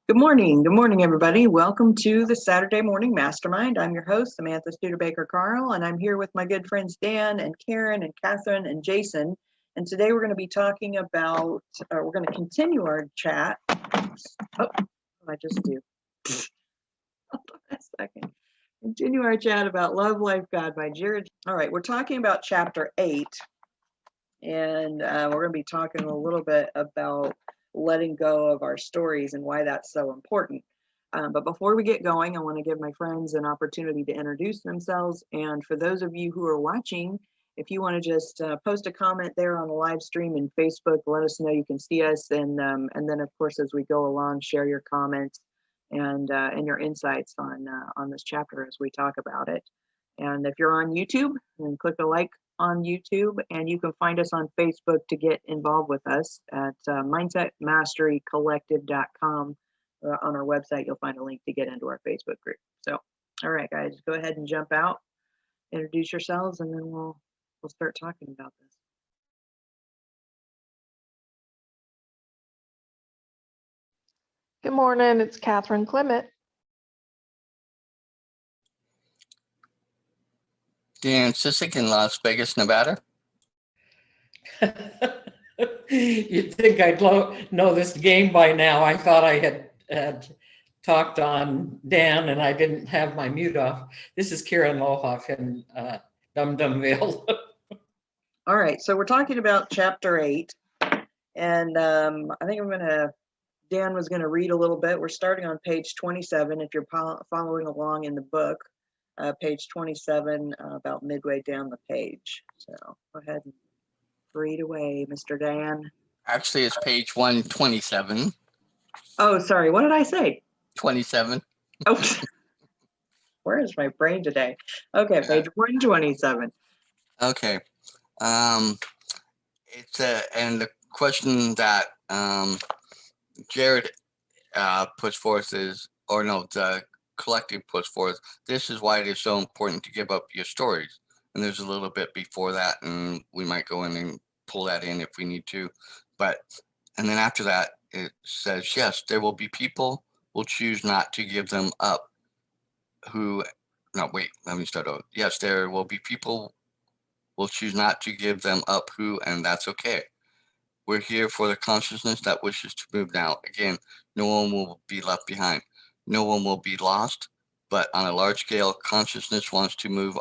Good morning. Good morning, everybody. Welcome to the Saturday Morning Mastermind. I'm your host, Samantha Studebaker-Carl, and I'm here with my good friends Dan and Karen and Catherine and Jason. And today we're going to be talking about, we're going to continue our chat. Oh, I just do. Hold on a second. Continue our chat about Love, Life, God by Jarrad. All right, we're talking about chapter 8, and we're going to be talking a little bit about letting go of our stories and why that's so important. But before we get going, I want to give my friends an opportunity to introduce themselves. And for those of you who are watching, if you want to just post a comment there on the live stream in Facebook, let us know you can see us. And then, of course, as we go along, share your comments and your insights on this chapter as we talk about it. And if you're on YouTube, then click the like on YouTube, and you can find us on Facebook to get involved with us at mindsetmasterycollective.com. On our website, you'll find a link to get into our Facebook group. So, all right, guys, go ahead and jump out, introduce yourselves, and then we'll start talking about this. Good morning, it's Catherine Clement. Dan Sisek in Las Vegas, Nevada. You'd think I'd know this game by now. I thought I had talked on Dan and I didn't have my mute off. This is Karen Lohoff in Dum-Dumville. All right, so we're talking about chapter 8, and I think Dan was going to read a little bit. We're starting on page 27 if you're following along in the book. Page 27, about midway down the page. So go ahead and read away, Mr. Dan. Actually, it's page 127. Oh, sorry. What did I say? 27. Oh, where is my brain today? Okay, page 127. Okay. It's and the question that Jarrad puts forth is, or no, the collective puts forth, this is why it is so important to give up your stories. And there's a little bit before that, and we might go in and pull that in if we need to. And then after that, it says, yes, there will be people will choose not to give them up let me start over. Yes, there will be people will choose not to give them up and that's okay. We're here for the consciousness that wishes to move now. Again, no one will be left behind. No one will be lost, but on a large scale, consciousness wants to move,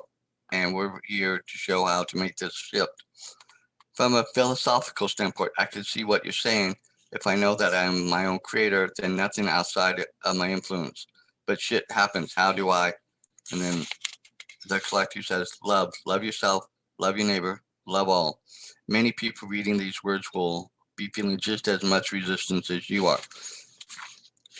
and we're here to show how to make this shift. From a philosophical standpoint, I can see what you're saying. If I know that I'm my own creator, then nothing outside of my influence. But shit happens. How do I? And then the collective says, love yourself, love your neighbor, love all. Many people reading these words will be feeling just as much resistance as you are.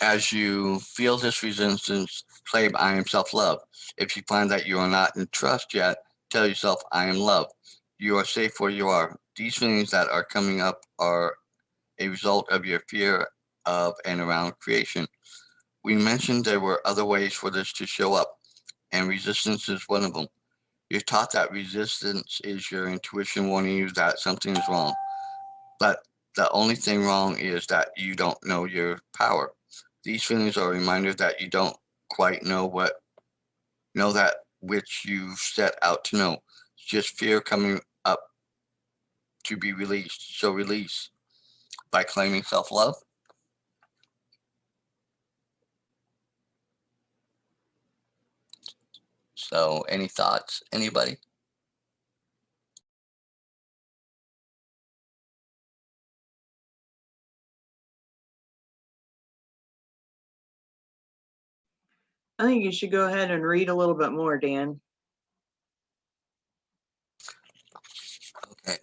As you feel this resistance, claim I am self-love. If you find that you are not in trust yet, tell yourself I am love. You are safe where you are. These feelings that are coming up are a result of your fear of and around creation. We mentioned there were other ways for this to show up, and resistance is one of them. You're taught that resistance is your intuition warning you that something is wrong. But the only thing wrong is that you don't know your power. These feelings are a reminder that you don't quite know that which you set out to know. It's just fear coming up to be released. So release by claiming self-love. So any thoughts, anybody? I think you should go ahead and read a little bit more, Dan. Okay.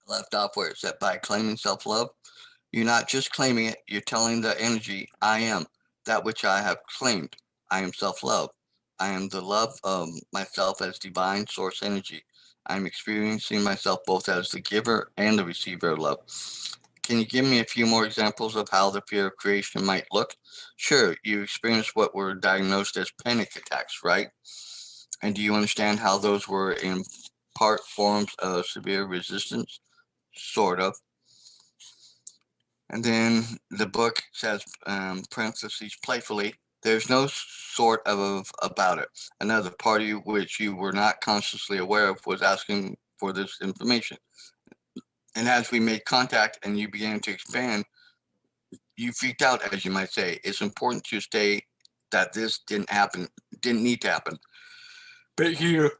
Left off where it said by claiming self-love. You're not just claiming it, you're telling the energy, I am that which I have claimed. I am self-love. I am the love of myself as divine source energy. I'm experiencing myself both as the giver and the receiver of love. Can you give me a few more examples of how the fear of creation might look? Sure, you experienced what were diagnosed as panic attacks, right? And do you understand how those were in part forms of severe resistance? Sort of. And then the book says, parentheses, playfully, there's no sort of about it. Another party which you were not consciously aware of was asking for this information. And as we made contact and you began to expand, you freaked out, as you might say. It's important to state that this didn't need to happen. But here,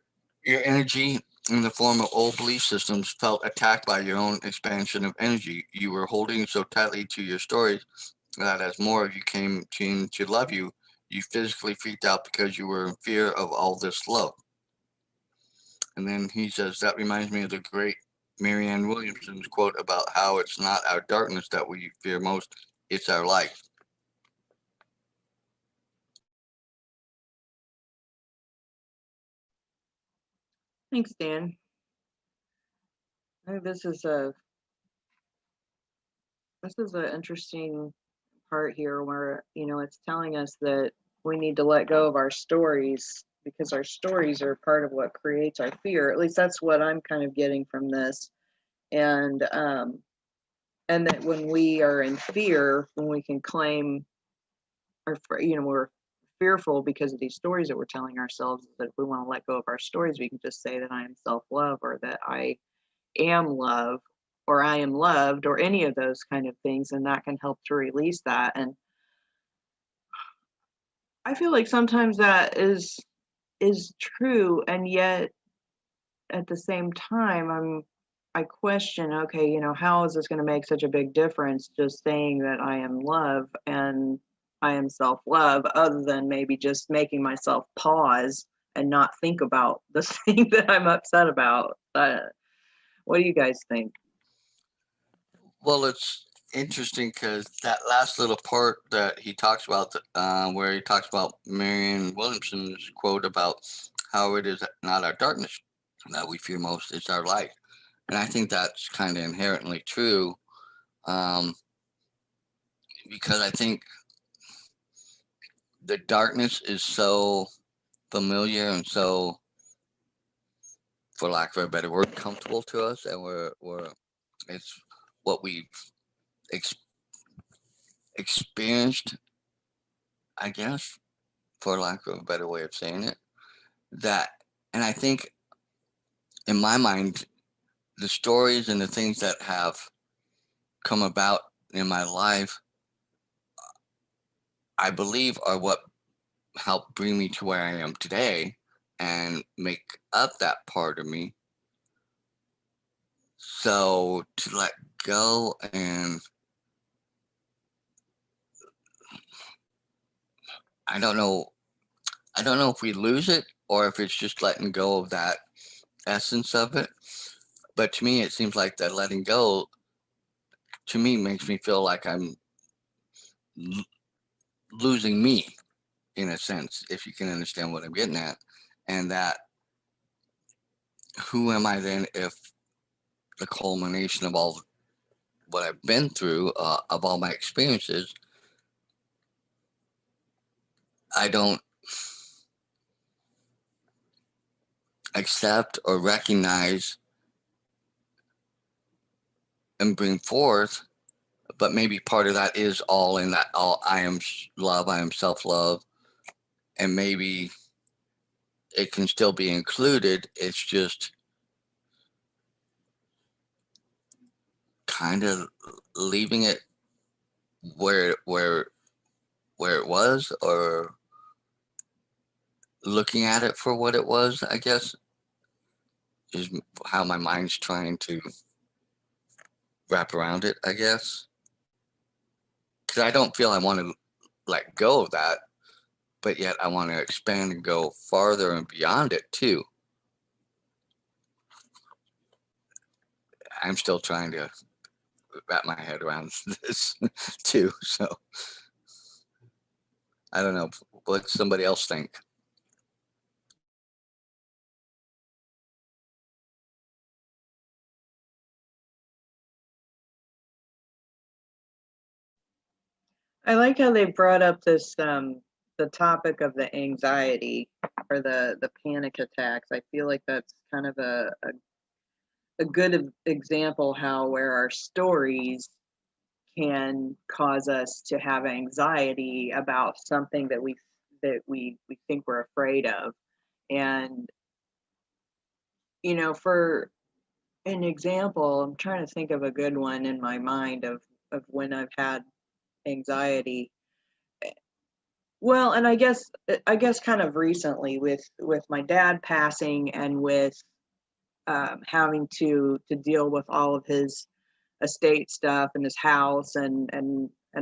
your energy in the form of old belief systems felt attacked by your own expansion of energy. You were holding so tightly to your stories that as more of you came to love you, you physically freaked out because you were in fear of all this love. And then he says, that reminds me of the great Marianne Williamson's quote about how it's not our darkness that we fear most, it's our light. Thanks, Dan. I think this is an interesting part here where, it's telling us that we need to let go of our stories because our stories are part of what creates our fear. At least that's what I'm kind of getting from this. And that when we are in fear, when we can claim we're fearful because of these stories that we're telling ourselves, that if we want to let go of our stories, we can just say that I am self-love, or that I am love, or I am loved, or any of those kind of things, and that can help to release that. And I feel like sometimes that is true, and yet at the same time I question, okay, how is this going to make such a big difference just saying that I am love and I am self-love, other than maybe just making myself pause and not think about the thing that I'm upset about. What do you guys think? Well, it's interesting because that last little part that he talks about, where he talks about Marianne Williamson's quote about how it is not our darkness that we fear most, it's our light. And I think that's kind of inherently true, because I think the darkness is so familiar and so, for lack of a better word, comfortable to us, and it's what we've ex- experienced, I guess, for lack of a better way of saying it. That, and I think in my mind, the stories and the things that have come about in my life, I believe, are what helped bring me to where I am today and make up that part of me. So to let go, and I don't know if we lose it or if it's just letting go of that essence of it. But to me, it seems like that letting go, to me, makes me feel like I'm losing me, in a sense, if you can understand what I'm getting at. And that, who am I then if the culmination of all what I've been through, of all my experiences, I don't accept or recognize and bring forth, but maybe part of that is all in that, all I am love, I am self-love, and maybe it can still be included. It's just kind of leaving it where it was, or looking at it for what it was, I guess, is how my mind's trying to wrap around it, I guess. Because I don't feel I want to let go of that, but yet I want to expand and go farther and beyond it too. I'm still trying to wrap my head around this too. So I don't know. What somebody else think? I like how they brought up this the topic of the anxiety or the panic attacks. I feel like that's kind of a good example how where our stories can cause us to have anxiety about something that we think we're afraid of. And for an example, I'm trying to think of a good one in my mind of when I've had anxiety. Well, and I guess kind of recently with my dad passing, and with having to deal with all of his estate stuff and his house and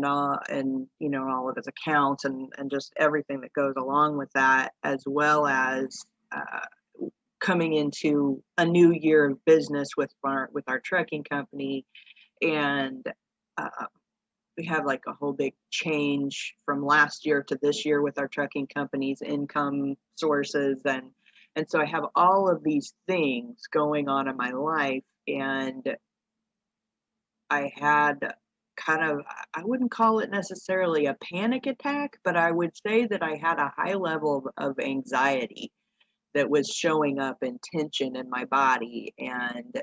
all, and all of his accounts and just everything that goes along with that, as well as coming into a new year of business with our trucking company. And we have like a whole big change from last year to this year with our trucking company's income sources, and so I have all of these things going on in my life. And I had kind of, I wouldn't call it necessarily a panic attack, but I would say that I had a high level of anxiety that was showing up in tension in my body, and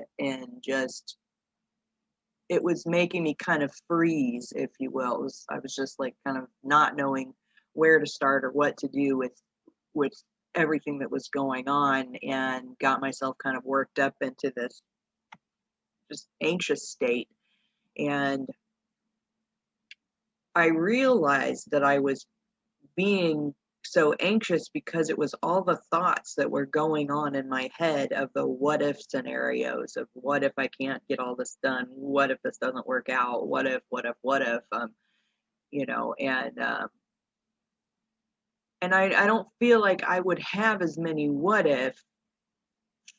just, it was making me kind of freeze, if you will. I was just like kind of not knowing where to start or what to do with everything that was going on, and got myself kind of worked up into this just anxious state. And I realized that I was being so anxious because it was all the thoughts that were going on in my head of the what if scenarios of what if I can't get all this done, what if this doesn't work out, what if and I don't feel like I would have as many what if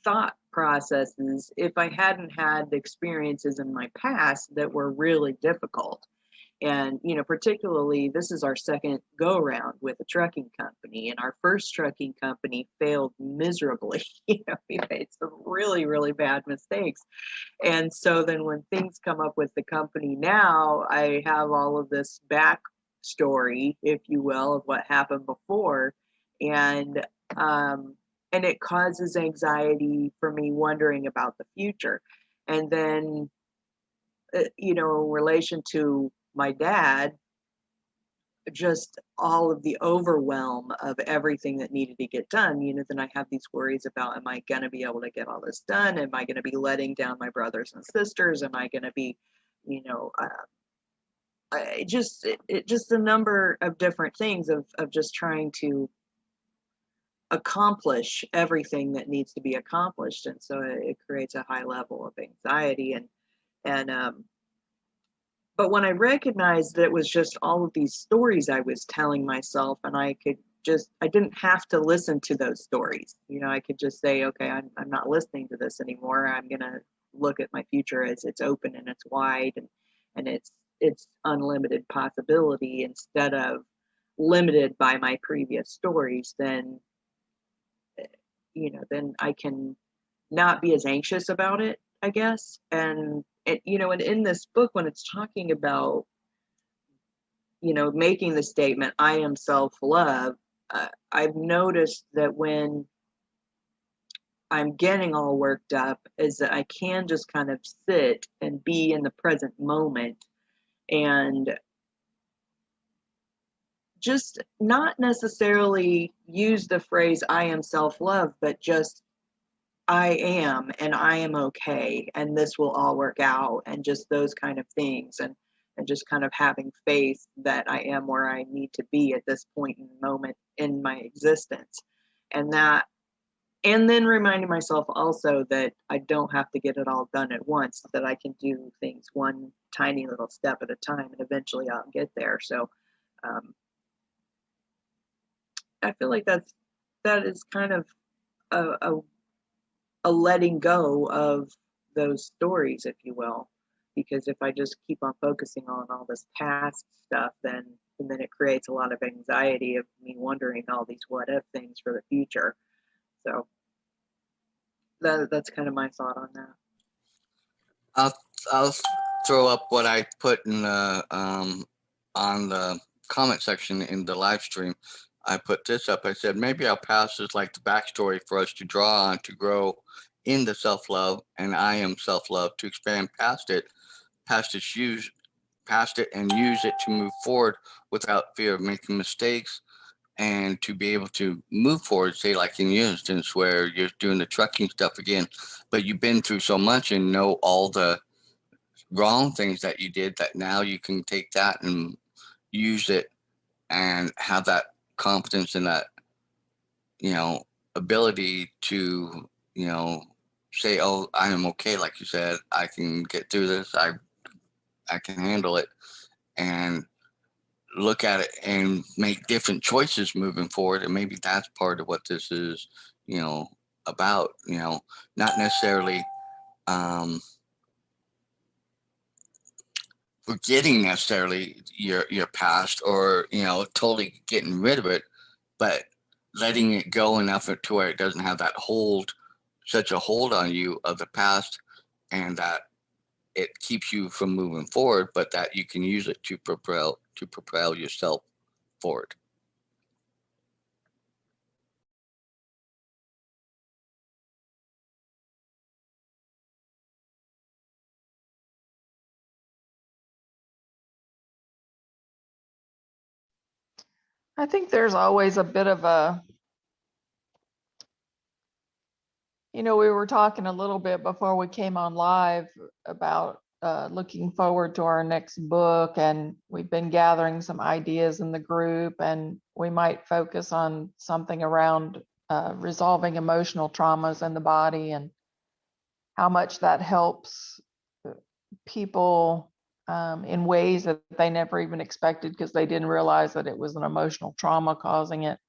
thought processes if I hadn't had the experiences in my past that were really difficult. And, particularly, this is our second go around with a trucking company, and our first trucking company failed miserably. We made some really, really bad mistakes. And so then when things come up with the company now, I have all of this backstory, if you will, of what happened before. And, it causes anxiety for me, wondering about the future. And then, in relation to my dad, just all of the overwhelm of everything that needed to get done, then I have these worries about, am I going to be able to get all this done? Am I going to be letting down my brothers and sisters? Am I going to be, just a number of different things of just trying to accomplish everything that needs to be accomplished. And so it creates a high level of anxiety. And but when I recognized that it was just all of these stories I was telling myself, and I didn't have to listen to those stories. I could just say, okay, I'm not listening to this anymore. I'm going to look at my future as it's open and it's wide, and it's unlimited possibility instead of limited by my previous stories. Then I can not be as anxious about it, I guess. And and in this book, when it's talking about making the statement, I am self-love, I've noticed that when I'm getting all worked up, is that I can just kind of sit and be in the present moment, and just not necessarily use the phrase I am self-love, but just I am, and I am okay, and this will all work out, and just those kind of things, and just kind of having faith that I am where I need to be at this point in the moment in my existence. And then reminding myself also that I don't have to get it all done at once, that I can do things one tiny little step at a time, and eventually I'll get there. So I feel like that is kind of a letting go of those stories, if you will, because if I just keep on focusing on all this past stuff, then it creates a lot of anxiety of me wondering all these what if things for the future. So that's kind of my thought on that. I'll throw up what I put in the on the comment section in the live stream. I put this up. I said, maybe our past is like the backstory for us to draw on to grow in the self-love, and I am self-love to expand past its past it and use it to move forward without fear of making mistakes, and to be able to move forward. Say, like in your instance where you're doing the trucking stuff again, but you've been through so much and know all the wrong things that you did, that now you can take that and use it and have that confidence and that, you know, ability to, you know, say, oh, I am okay. Like you said, I can get through this. I can handle it, and look at it and make different choices moving forward. And maybe that's part of what this is, you know, about, you know, not necessarily forgetting necessarily your past, or, you know, totally getting rid of it, but letting it go enough to where it doesn't have that such a hold on you of the past, and that it keeps you from moving forward, but that you can use it to propel yourself forward. I think there's always a bit of a, we were talking a little bit before we came on live about looking forward to our next book, and we've been gathering some ideas in the group, and we might focus on something around resolving emotional traumas in the body and how much that helps people in ways that they never even expected, because they didn't realize that it was an emotional trauma causing it.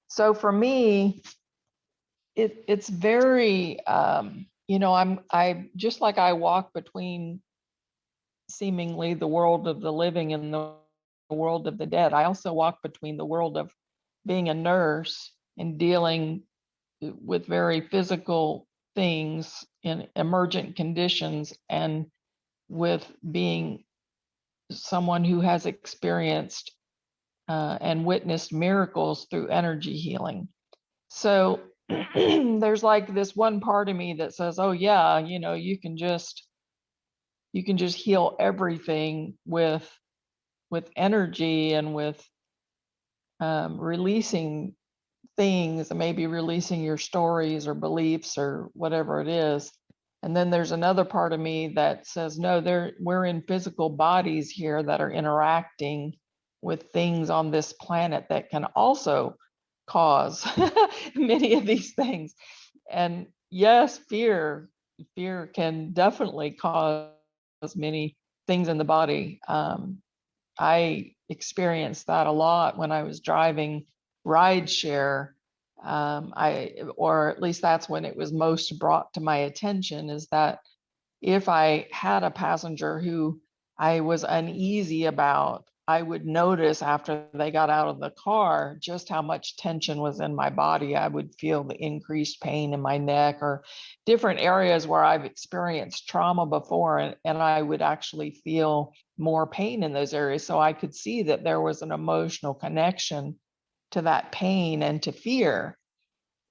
So for me, it's very, I just like I walk between seemingly the world of the living and the world of the dead. I also walk between the world of being a nurse and dealing with very physical things in emergent conditions, and with being someone who has experienced and witnessed miracles through energy healing. So there's like this one part of me that says, oh yeah, you can just heal everything with energy and with releasing things, and maybe releasing your stories or beliefs or whatever it is. And then there's another part of me that says, no, we're in physical bodies here that are interacting with things on this planet that can also cause many of these things. And yes, fear can definitely cause many things in the body. I experienced that a lot when I was driving rideshare. Or at least that's when it was most brought to my attention, is that if I had a passenger who I was uneasy about, I would notice after they got out of the car just how much tension was in my body. I would feel the increased pain in my neck, or different areas where I've experienced trauma before, and I would actually feel more pain in those areas. So I could see that there was an emotional connection to that pain and to fear.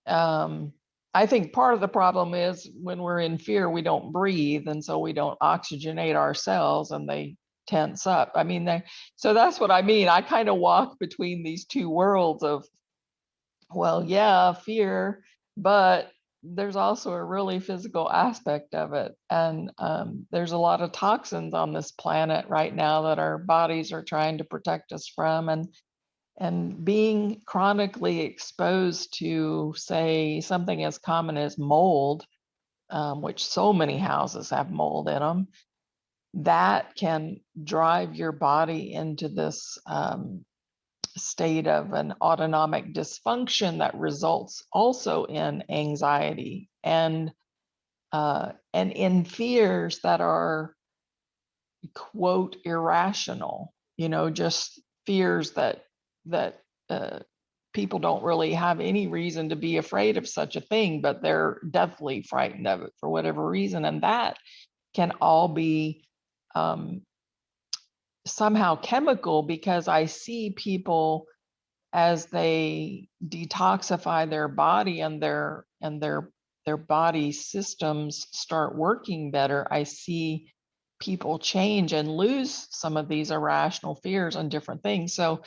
I think part of the problem is when we're in fear, we don't breathe, and so we don't oxygenate our cells, and they tense up. I mean, so that's what I mean. I kind of walk between these two worlds of, well, yeah, fear, but there's also a really physical aspect of it. And there's a lot of toxins on this planet right now that our bodies are trying to protect us from. And being chronically exposed to, say, something as common as mold, which so many houses have mold in them, that can drive your body into this state of an autonomic dysfunction that results also in anxiety and in fears that are, quote, irrational, just fears that people don't really have any reason to be afraid of such a thing, but they're deathly frightened of it for whatever reason. And that can all be somehow chemical, because I see people, as they detoxify their body and their body systems start working better, I see people change and lose some of these irrational fears and different things. So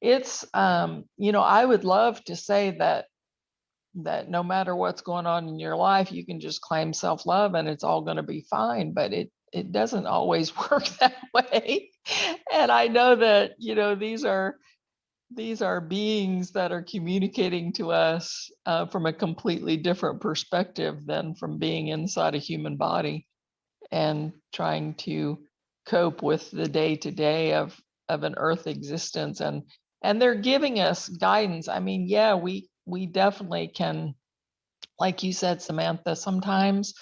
it's, I would love to say that no matter what's going on in your life, you can just claim self-love and it's all going to be fine, but it doesn't always work that way. And I know that, these are beings that are communicating to us from a completely different perspective than from being inside a human body and trying to cope with the day-to-day of an earth existence. And they're giving us guidance. I mean, yeah, we definitely can, like you said, Samantha, sometimes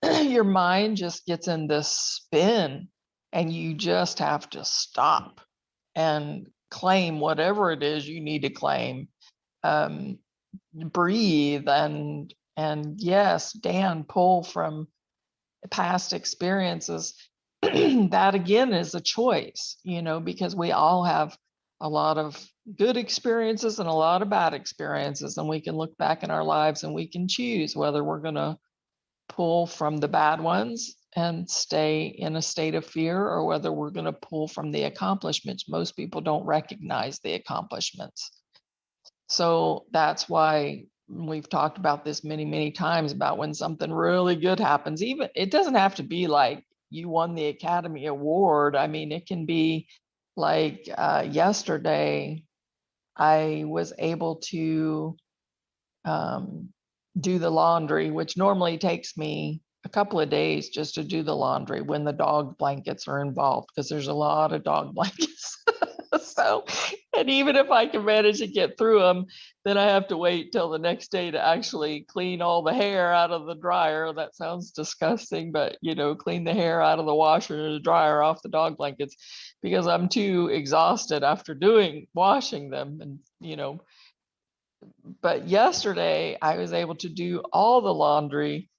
your mind just gets in this spin and you just have to stop and claim whatever it is you need to claim. Breathe and yes, Dan, pull from past experiences. That again is a choice, because we all have a lot of good experiences and a lot of bad experiences, and we can look back in our lives and we can choose whether we're going to pull from the bad ones and stay in a state of fear, or whether we're going to pull from the accomplishments. Most people don't recognize the accomplishments. So that's why we've talked about this many, many times about when something really good happens. Even it doesn't have to be like you won the Academy Award. I mean, it can be like yesterday, I was able to do the laundry, which normally takes me a couple of days just to do the laundry when the dog blankets are involved, because there's a lot of dog blankets. So, and even if I can manage to get through them, then I have to wait till the next day to actually clean all the hair out of the dryer. That sounds disgusting, but clean the hair out of the washer and the dryer off the dog blankets, because I'm too exhausted after washing them. And, but yesterday I was able to do all the laundry,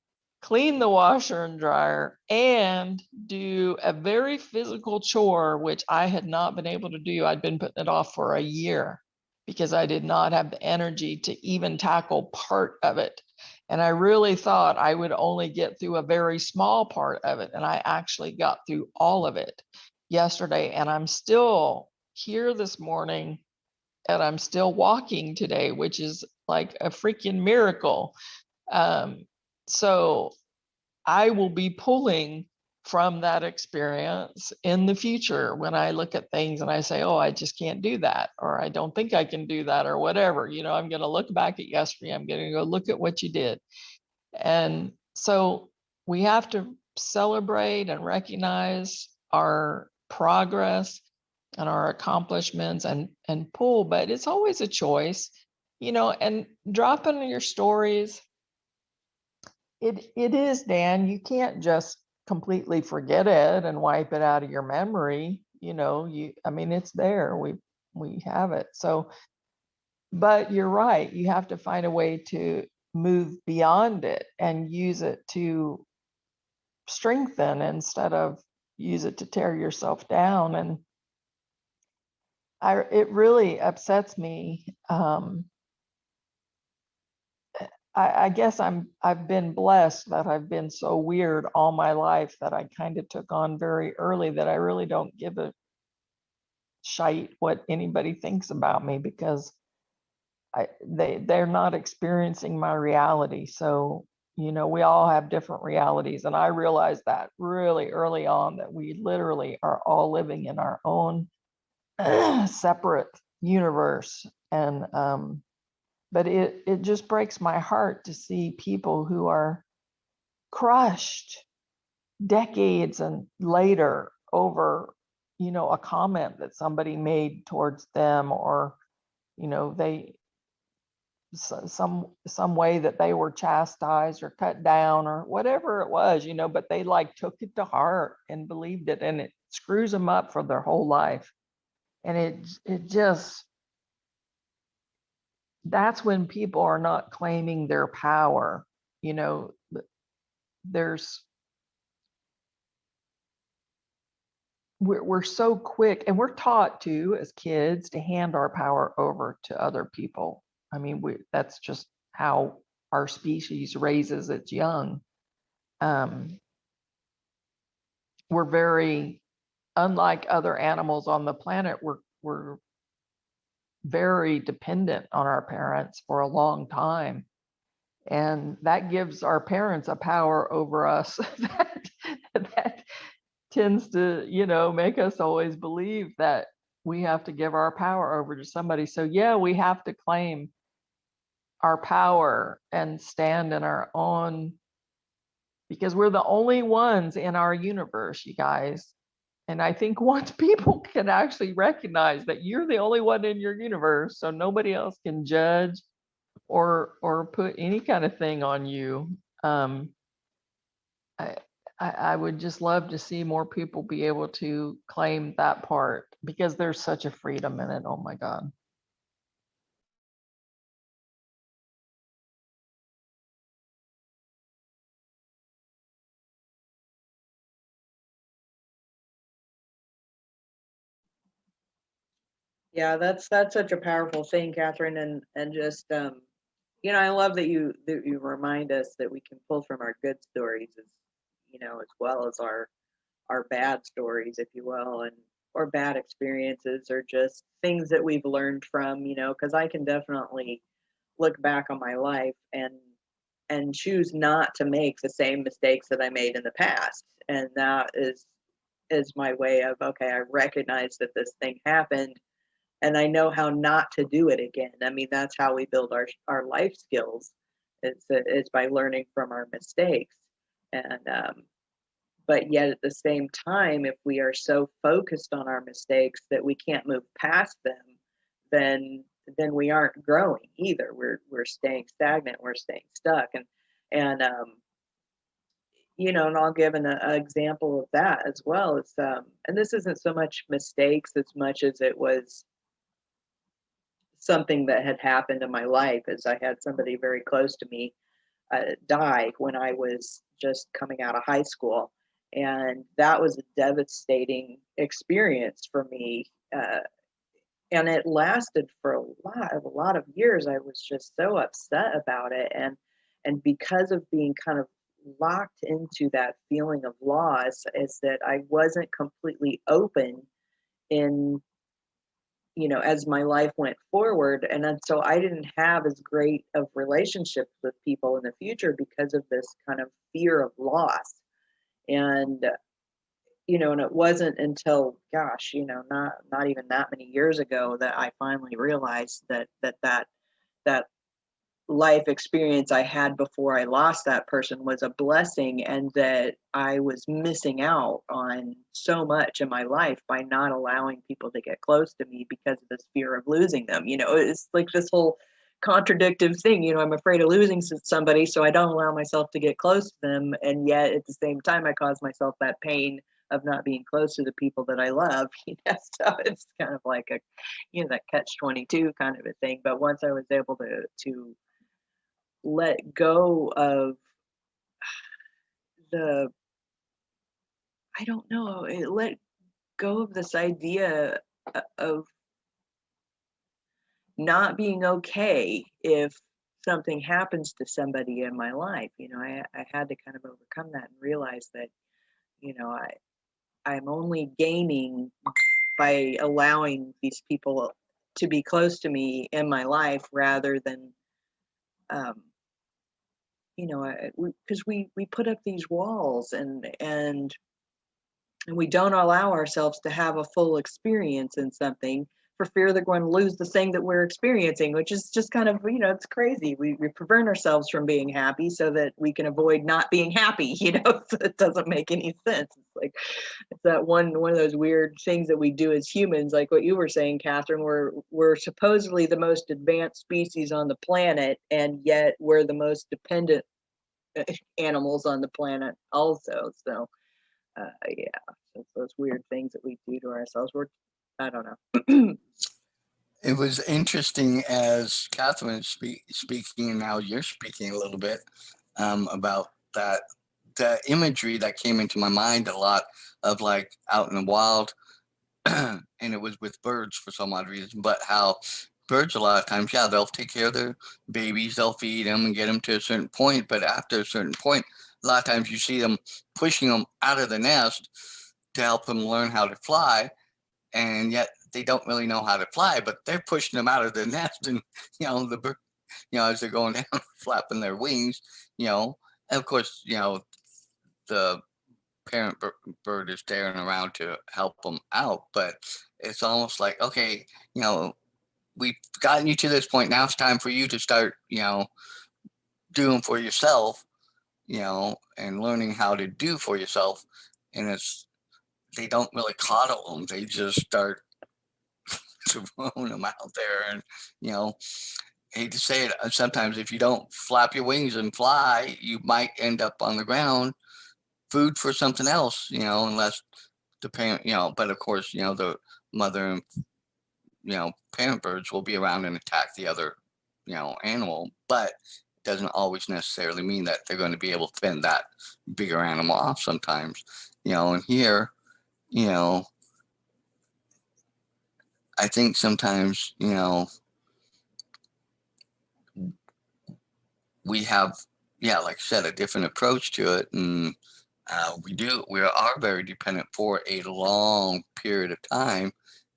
clean the washer and dryer, and do a very physical chore, which I had not been able to do. I'd been putting it off for a year because I did not have the energy to even tackle part of it. And I really thought I would only get through a very small part of it. And I actually got through all of it yesterday. And I'm still here this morning and I'm still walking today, which is like a freaking miracle. So I will be pulling from that experience in the future when I look at things and I say, oh, I just can't do that, or I don't think I can do that, or whatever. I'm going to look back at yesterday. I'm going to go look at what you did. And so we have to celebrate and recognize our progress and our accomplishments and pull, but it's always a choice, and dropping your stories. It is, Dan. You can't just completely forget it and wipe it out of your memory. It's there. We have it. So, but you're right. You have to find a way to move beyond it and use it to strengthen instead of use it to tear yourself down. And it really upsets me. I guess I've been blessed that I've been so weird all my life that I kind of took on very early that I really don't give a shite what anybody thinks about me, because they're not experiencing my reality. So, we all have different realities. And I realized that really early on, that we literally are all living in our own separate universe. And but it just breaks my heart to see people who are crushed decades and later over, a comment that somebody made towards them, or, they some way that they were chastised or cut down or whatever it was, but they like took it to heart and believed it, and it screws them up for their whole life. And it just, that's when people are not claiming their power. We're so quick, and we're taught to, as kids, to hand our power over to other people. That's just how our species raises its young. we're very, unlike other animals on the planet, we're very dependent on our parents for a long time. And that gives our parents a power over us that tends to, make us always believe that we have to give our power over to somebody. So yeah, we have to claim our power and stand in our own, because we're the only ones in our universe, you guys. And I think once people can actually recognize that you're the only one in your universe, so nobody else can judge or put any kind of thing on you. I would just love to see more people be able to claim that part, because there's such a freedom in it. Oh my God. Yeah, that's such a powerful thing, Catherine, and just I love that you remind us that we can pull from our good stories as as well as our bad stories, if you will, and or bad experiences or just things that we've learned from, because I can definitely look back on my life and choose not to make the same mistakes that I made in the past. And that is my way of, okay, I recognize that this thing happened and I know how not to do it again. I mean, that's how we build our life skills. It's by learning from our mistakes. And but yet at the same time, if we are so focused on our mistakes that we can't move past them, then we aren't growing either. We're staying stagnant. We're staying stuck. And and I'll give an example of that as well. It's and this isn't so much mistakes as much as it was something that had happened in my life. As I had somebody very close to me die when I was just coming out of high school, and that was a devastating experience for me. And it lasted for a lot of years. I was just so upset about it, and because of being kind of locked into that feeling of loss, is that I wasn't completely open in as my life went forward. And then so I didn't have as great of relationships with people in the future because of this kind of fear of loss. And and it wasn't until, gosh, not even that many years ago that I finally realized that life experience I had before I lost that person was a blessing, and that I was missing out on so much in my life by not allowing people to get close to me because of this fear of losing them. It's like this whole contradictive thing. I'm afraid of losing somebody, so I don't allow myself to get close to them, and yet at the same time I cause myself that pain of not being close to the people that I love. So it's kind of like a that catch-22 kind of a thing. But once I was able to let go of the I don't know, let go of this idea of not being okay if something happens to somebody in my life. I had to kind of overcome that and realize that, I'm only gaining by allowing these people to be close to me in my life rather than um, because we put up these walls and we don't allow ourselves to have a full experience in something for fear they're going to lose the thing that we're experiencing, which is just kind of, it's crazy. We prevent ourselves from being happy so that we can avoid not being happy. So it doesn't make any sense. It's like, it's that one of those weird things that we do as humans, like what you were saying, Catherine. We're supposedly the most advanced species on the planet, and yet we're the most dependent animals on the planet also. So yeah, it's those weird things that we do to ourselves. I don't know. It was interesting as Catherine is speaking, and now you're speaking a little bit about that. The imagery that came into my mind a lot of like out in the wild, and it was with birds for some odd reason, but how birds a lot of times, yeah, they'll take care of their babies, they'll feed them and get them to a certain point, but after a certain point, a lot of times you see them pushing them out of the nest to help them learn how to fly, and yet they don't really know how to fly, but they're pushing them out of the nest, and the bird, as they're going down, flapping their wings, and of course, the parent bird is staring around to help them out, but it's almost like, okay, we've gotten you to this point. Now it's time for you to start, doing for yourself, and learning how to do for yourself. And they don't really coddle them. They just start throwing them out there. And, I hate to say it, sometimes if you don't flap your wings and fly, you might end up on the ground, food for something else, unless the parent, but of course, the mother and, parent birds will be around and attack the other, animal, but it doesn't always necessarily mean that they're going to be able to fend that bigger animal off sometimes, and here, I think sometimes, we have, like I said, a different approach to it. And we are very dependent for a long period of time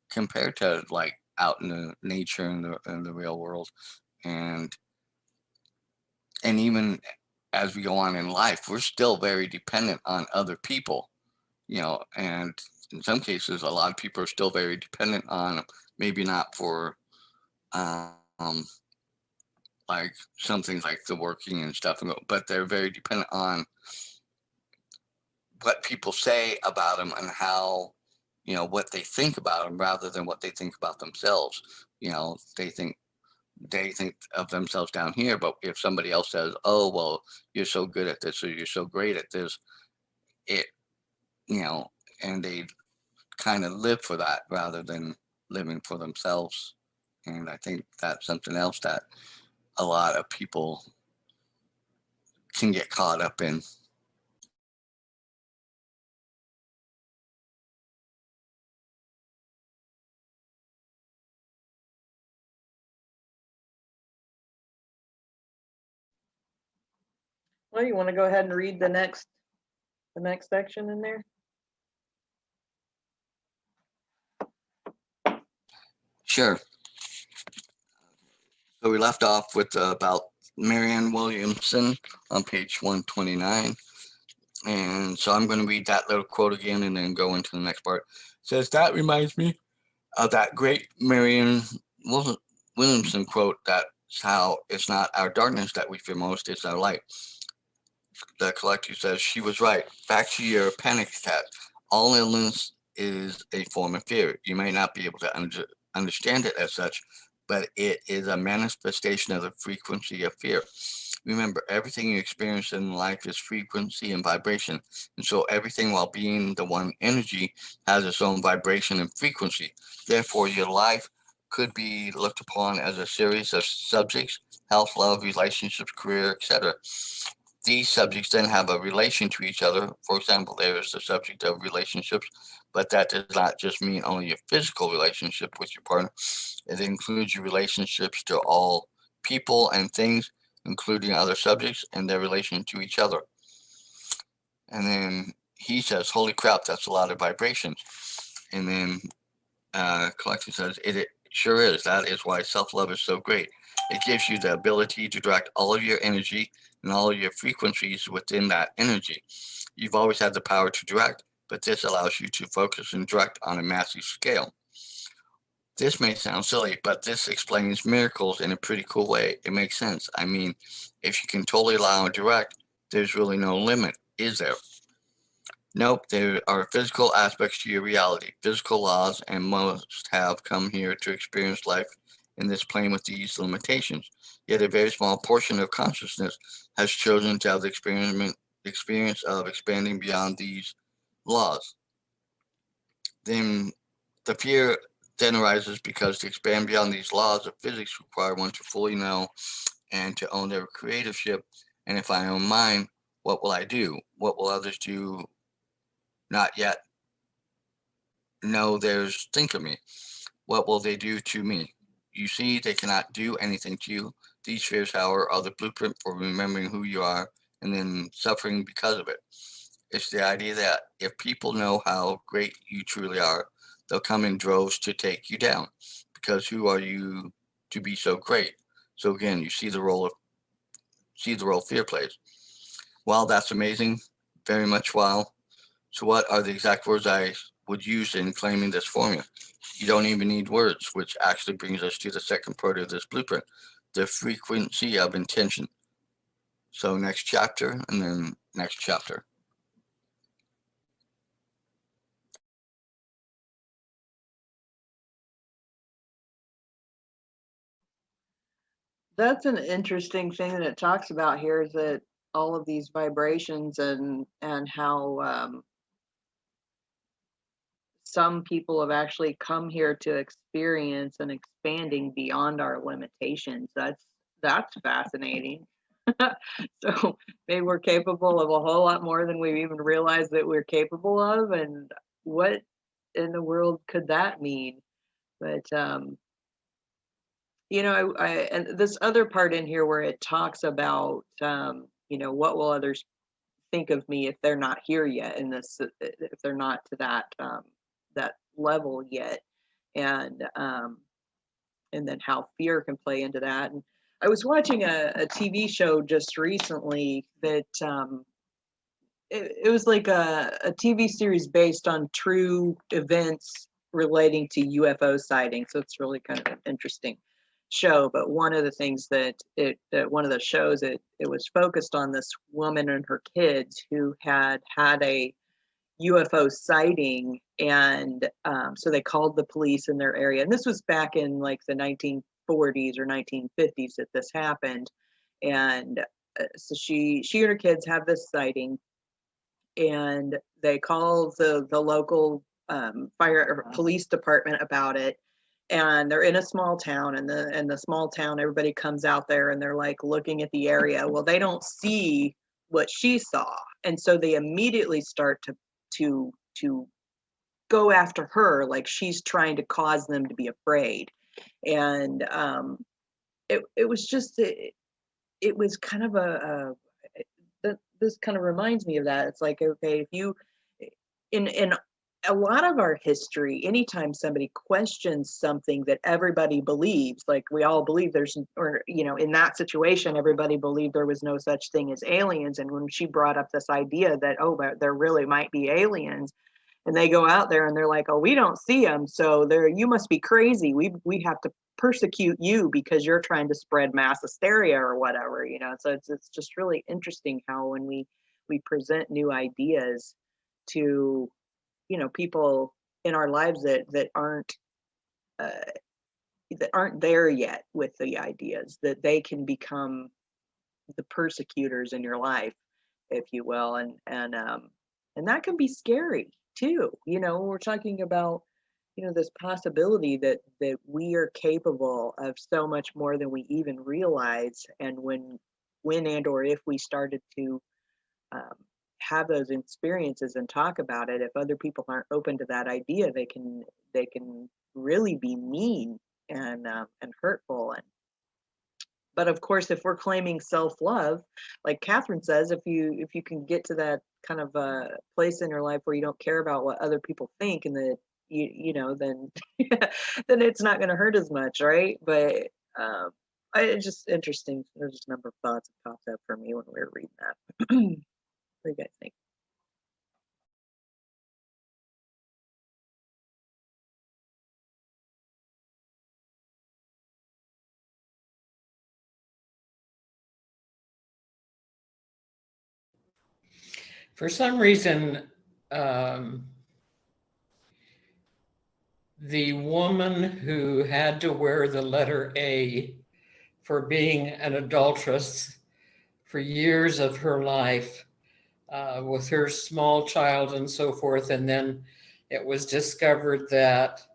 compared to like out in the nature and the real world. And even as we go on in life, we're still very dependent on other people, and in some cases, a lot of people are still very dependent on, maybe not for, like some things like the working and stuff, but they're very dependent on what people say about them and how, what they think about them rather than what they think about themselves. They think of themselves down here, but if somebody else says, "Oh, well, you're so good at this," or "You're so great at this," it, and they kind of live for that rather than living for themselves. And I think that's something else that a lot of people can get caught up in. Well, you want to go ahead and read the next section in there? Sure. So we left off with about Marianne Williamson on page 129. And so I'm going to read that little quote again and then go into the next part. It says, that reminds me of that great Marianne Williamson quote, that's how it's not our darkness that we fear most, it's our light. The collector says, she was right. Back to your panic attack. All illness is a form of fear. You may not be able to understand it as such, but it is a manifestation of the frequency of fear. Remember, everything you experience in life is frequency and vibration. And so everything, while being the one energy, has its own vibration and frequency. Therefore, your life could be looked upon as a series of subjects: health, love, relationships, career, etc. These subjects then have a relation to each other. For example, there is the subject of relationships, but that does not just mean only your physical relationship with your partner. It includes your relationships to all people and things, including other subjects and their relation to each other. And then he says, holy crap, that's a lot of vibrations. And then Collection says, it sure is. That is why self-love is so great. It gives you the ability to direct all of your energy and all of your frequencies within that energy. You've always had the power to direct, but this allows you to focus and direct on a massive scale. This may sound silly, but this explains miracles in a pretty cool way. It makes sense. I mean, if you can totally allow and direct, there's really no limit, is there? Nope, there are physical aspects to your reality, physical laws, and most have come here to experience life in this plane with these limitations. Yet a very small portion of consciousness has chosen to have the experience of expanding beyond these laws. Then the fear then arises because to expand beyond these laws of physics require one to fully know and to own their creatorship. And if I own mine, what will I do? What will others do not yet know theirs think of me? What will they do to me? You see, they cannot do anything to you. These fears, however, are the blueprint for remembering who you are and then suffering because of it. It's the idea that if people know how great you truly are, they'll come in droves to take you down, because who are you to be so great? So again, you see the role fear plays. Wow, that's amazing. Very much wow. So what are the exact words I would use in claiming this formula? You don't even need words, which actually brings us to the second part of this blueprint, the frequency of intention. So next chapter, and then next chapter. That's an interesting thing that it talks about here, is that all of these vibrations and how some people have actually come here to experience and expanding beyond our limitations. That's fascinating. So maybe we're capable of a whole lot more than we've even realized that we're capable of, and what in the world could that mean? But I and this other part in here where it talks about what will others think of me if they're not here yet, in this if they're not to that level yet, and then how fear can play into that. And I was watching a TV show just recently that it was like a TV series based on true events relating to UFO sightings. So it's really kind of an interesting show. But one of the things that one of the shows, it was focused on this woman and her kids who had a UFO sighting, and so they called the police in their area. And this was back in like the 1940s or 1950s that this happened. And so she and her kids have this sighting, and they call the local fire or police department about it. And they're in a small town, and the small town, everybody comes out there and they're like looking at the area. Well, they don't see what she saw, and so they immediately start to go after her, like she's trying to cause them to be afraid. And it was just it was kind of this kind of reminds me of that. It's like, okay, if you in a lot of our history, anytime somebody questions something that everybody believes, like we all believe there's, or in that situation, everybody believed there was no such thing as aliens. And when she brought up this idea that, oh, there really might be aliens, and they go out there and they're like, oh, we don't see them, so you must be crazy. We have to persecute you because you're trying to spread mass hysteria or whatever. So it's just really interesting how when we present new ideas to people in our lives that aren't there yet with the ideas, that they can become the persecutors in your life, if you will. And that can be scary too. We're talking about this possibility that we are capable of so much more than we even realize. And when and or if we started to have those experiences and talk about it, if other people aren't open to that idea, they can really be mean and hurtful. But of course, if we're claiming self-love, like Catherine says, if you can get to that kind of place in your life where you don't care about what other people think, and that then then it's not going to hurt as much, right? But it's just interesting. There's just a number of thoughts that popped up for me when we were reading that. What do you guys think? For some reason, the woman who had to wear the letter A for being an adulteress for years of her life, with her small child and so forth, and then it was discovered that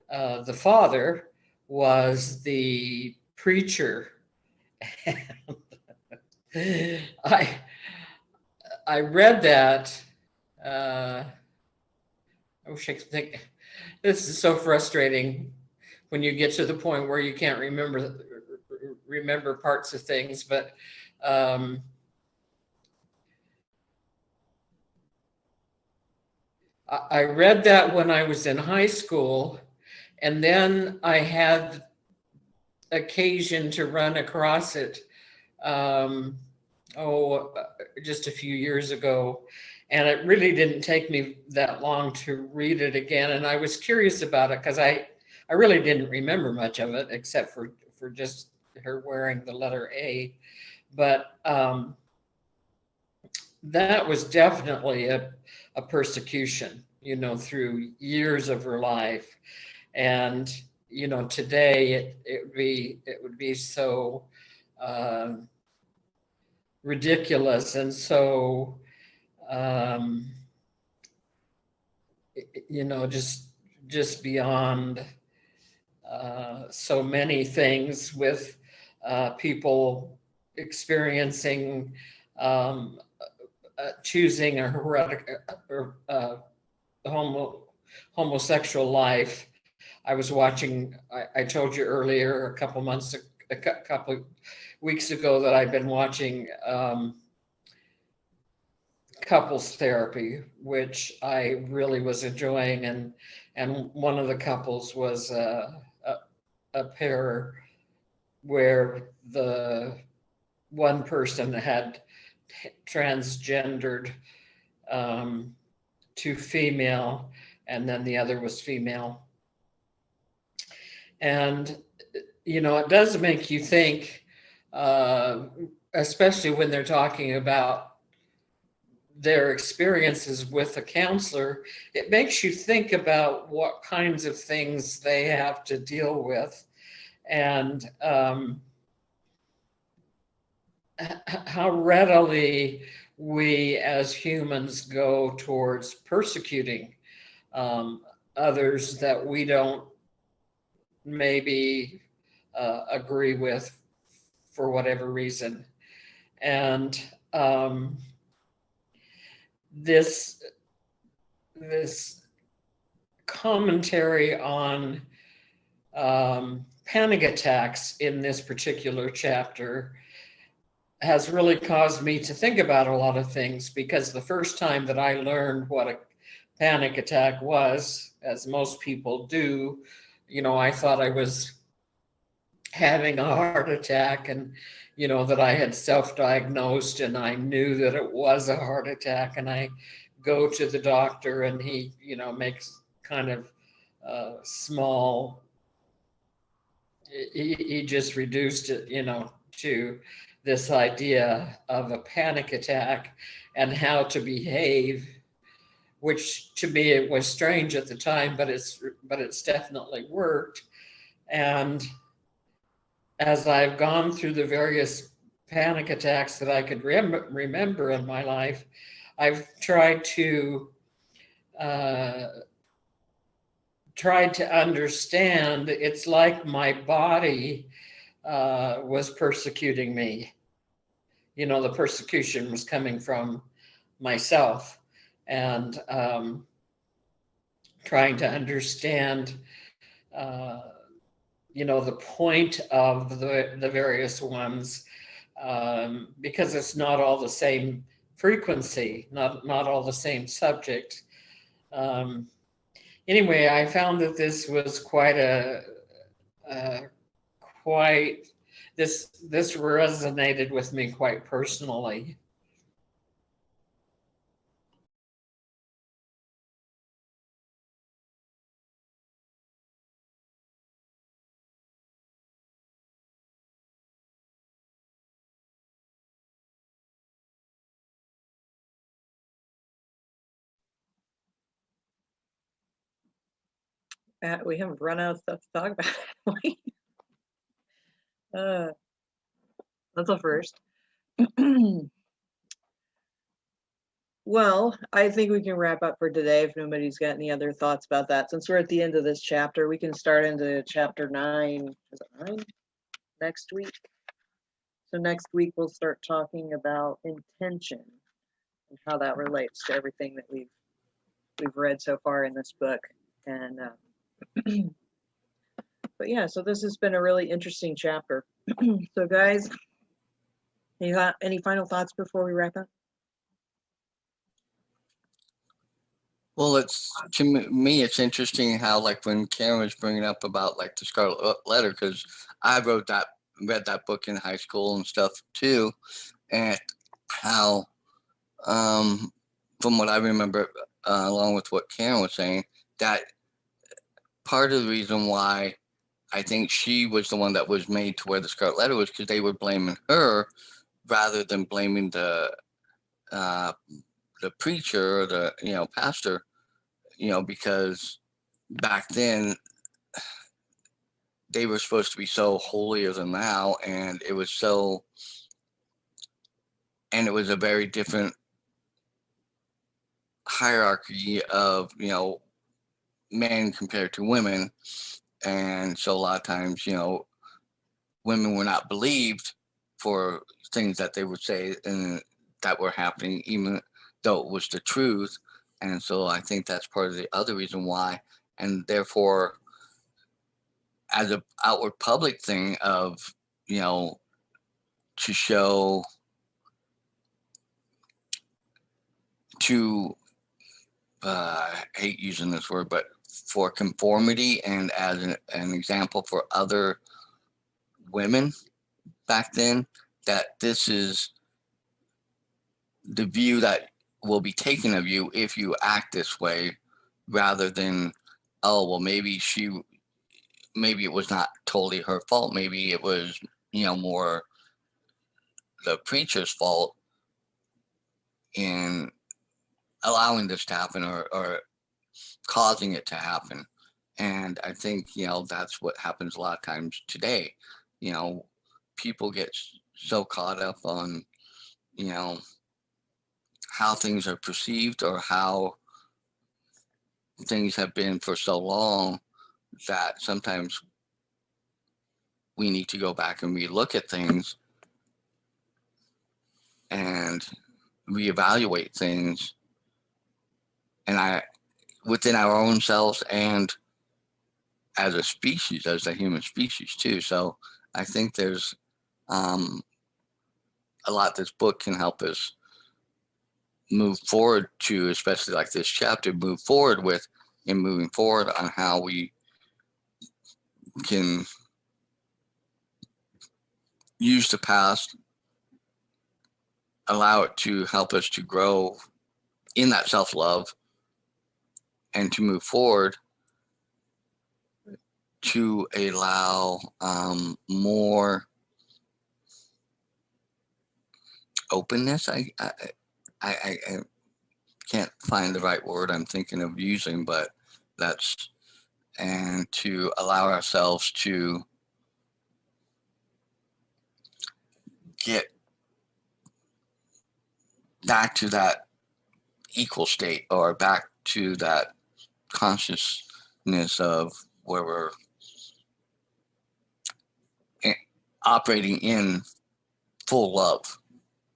the father was the preacher. I read that. I wish I could think. This is so frustrating when you get to the point where you can't remember parts of things. But I read that when I was in high school, and then I had occasion to run across it um, just a few years ago. And it really didn't take me that long to read it again. And I was curious about it because I really didn't remember much of it except for just her wearing the letter A. But that was definitely a persecution, through years of her life. And, today it would be so um, ridiculous and so um, just beyond so many things with people experiencing choosing a heretic or homosexual life. I was watching. I told you earlier a couple weeks ago that I've been watching couples therapy, which I really was enjoying, and one of the couples was a pair where the one person had transgendered to female, and then the other was female. And, it does make you think, especially when they're talking about their experiences with a counselor, it makes you think about what kinds of things they have to deal with, and how readily we as humans go towards persecuting others that we don't maybe agree with for whatever reason. And this commentary on panic attacks in this particular chapter has really caused me to think about a lot of things, because the first time that I learned what a panic attack was, as most people do, I thought I was having a heart attack, and that I had self-diagnosed and I knew that it was a heart attack, and I go to the doctor and he makes kind of small, he just reduced it to this idea of a panic attack and how to behave, which to me it was strange at the time, but it's definitely worked. And as I've gone through the various panic attacks that I could remember in my life, I've tried to understand. It's like my body was persecuting me. The persecution was coming from myself, and trying to understand the point of the various ones, because it's not all the same frequency, not all the same subject. Anyway, I found that this was this resonated with me quite personally. We haven't run out of stuff to talk about. That's a first. Well, I think we can wrap up for today if nobody's got any other thoughts about that. Since we're at the end of this chapter, we can start into chapter 9. Is it 9? Next week. So next week we'll start talking about intention and how that relates to everything that we've read so far in this book. And but yeah, so this has been a really interesting chapter. So guys, any final thoughts before we wrap up? Well, me, it's interesting how like when Karen was bringing up about like the Scarlet Letter, because I read that book in high school and stuff too, and how, from what I remember, along with what Karen was saying, that part of the reason why I think she was the one that was made to wear the Scarlet Letter was because they were blaming her rather than blaming uh, the preacher or the pastor, because back then they were supposed to be so holier than thou, and it was a very different hierarchy of men compared to women, and so a lot of times women were not believed for things that they would say and that were happening, even though it was the truth. And so I think that's part of the other reason why, and therefore as a outward public thing of to show to I hate using this word, but for conformity and as an example for other women back then, that this is the view that will be taken of you if you act this way, rather than, oh well, maybe it was not totally her fault, maybe it was more the preacher's fault in allowing this to happen, or causing it to happen. And I think that's what happens a lot of times today. People get so caught up on how things are perceived or how things have been for so long, that sometimes we need to go back and relook at things and reevaluate things, and within our own selves and as a species, as a human species too. So I think there's a lot this book can help us move forward to, especially like this chapter, move forward with, and moving forward on how we can use the past, allow it to help us to grow in that self-love and to move forward to allow more openness. I can't find the right word I'm thinking of using, but and to allow ourselves to get back to that equal state, or back to that consciousness of where we're operating in full love.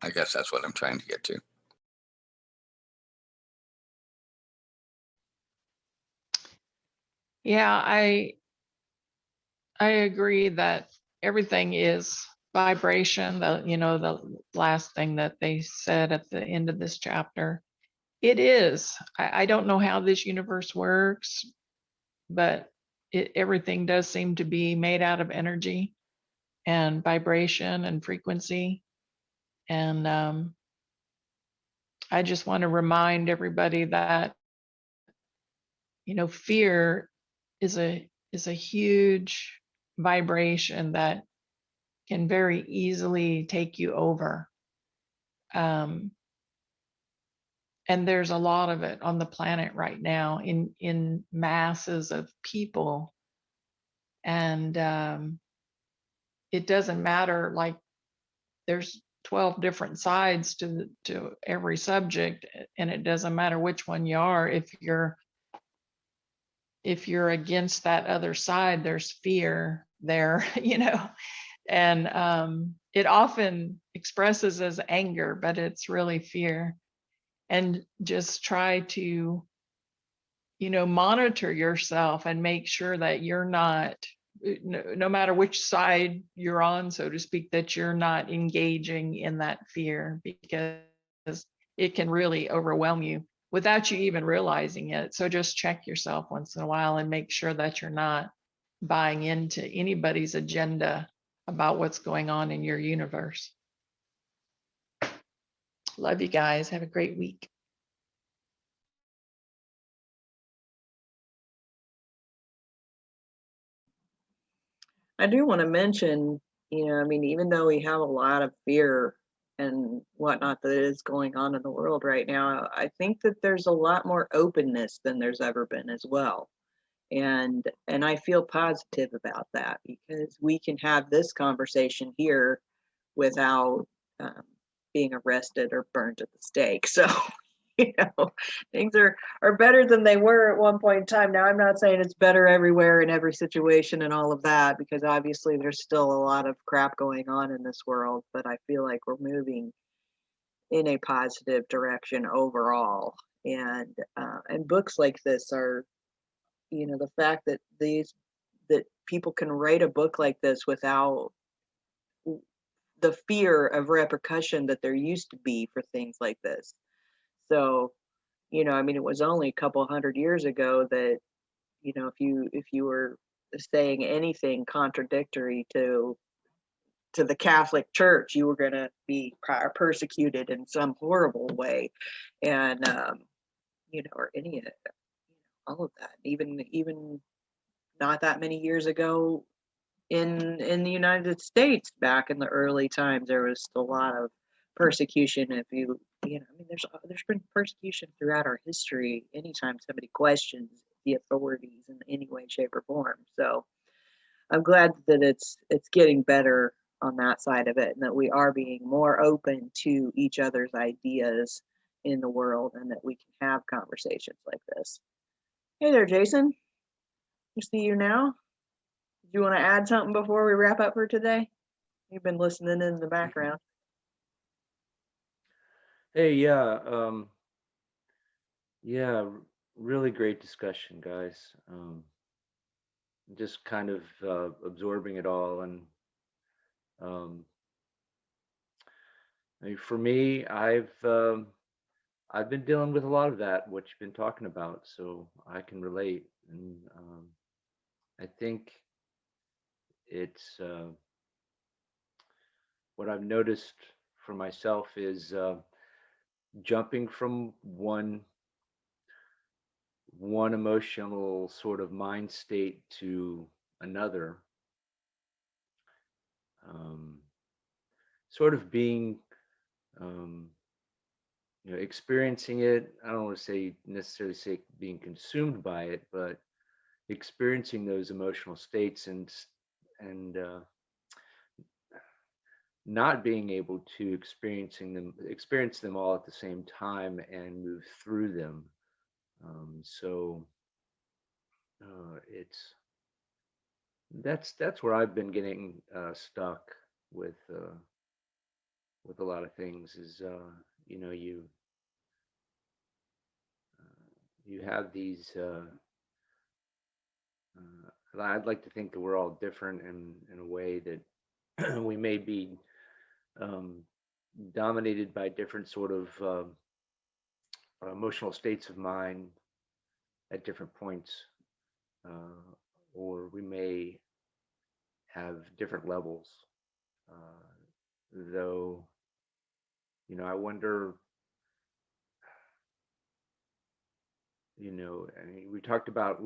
I guess that's what I'm trying to get to. Yeah, I agree that everything is vibration. The last thing that they said at the end of this chapter. It is. I don't know how this universe works, but everything does seem to be made out of energy and vibration and frequency. And I just want to remind everybody that fear is a huge vibration that can very easily take you over. And there's a lot of it on the planet right now in masses of people. And it doesn't matter, like there's 12 different sides to every subject, and it doesn't matter which one you are. If you're against that other side, there's fear there, and it often expresses as anger, but it's really fear. And just try to monitor yourself and make sure that you're not, no matter which side you're on, so to speak, that you're not engaging in that fear, because it can really overwhelm you. without you even realizing it. So just check yourself once in a while and make sure that you're not buying into anybody's agenda about what's going on in your universe. Love you guys. Have a great week. I do want to mention, I mean, even though we have a lot of fear and whatnot that is going on in the world right now, I think that there's a lot more openness than there's ever been as well. And I feel positive about that because we can have this conversation here without um, being arrested or burned at the stake. So, you know, things are better than they were at one point in time. Now, I'm not saying it's better everywhere in every situation and all of that, because obviously there's still a lot of crap going on in this world, but I feel like we're moving in a positive direction overall. And books like this are, the fact that that people can write a book like this without the fear of repercussion that there used to be for things like this. So, I mean, it was only a couple hundred years ago that, if you were saying anything contradictory to the Catholic Church, you were going to be persecuted in some horrible way, and or any of it, all of that. Even not that many years ago, in the United States, back in the early times, there was a lot of persecution. If I mean, there's been persecution throughout our history. Anytime somebody questions the authorities in any way, shape, or form. So I'm glad that it's getting better on that side of it, and that we are being more open to each other's ideas in the world, and that we can have conversations like this. Hey there, Jason. I see you now. Do you want to add something before we wrap up for today? You've been listening in the background. Hey, yeah, really great discussion, guys. Just kind of absorbing it all, and I mean, for me, I've been dealing with a lot of that, what you've been talking about, so I can relate, and I think it's what I've noticed for myself is jumping from one emotional sort of mind state to another, sort of being experiencing it. I don't want to necessarily say being consumed by it, but experiencing those emotional states, and not being able to experience them all at the same time and move through them. So it's that's where I've been getting stuck with a lot of things. Is you have these. I'd like to think that we're all different in a way that we may be dominated by different sort of emotional states of mind at different points, or we may have different levels. Though, I wonder. I mean, we talked about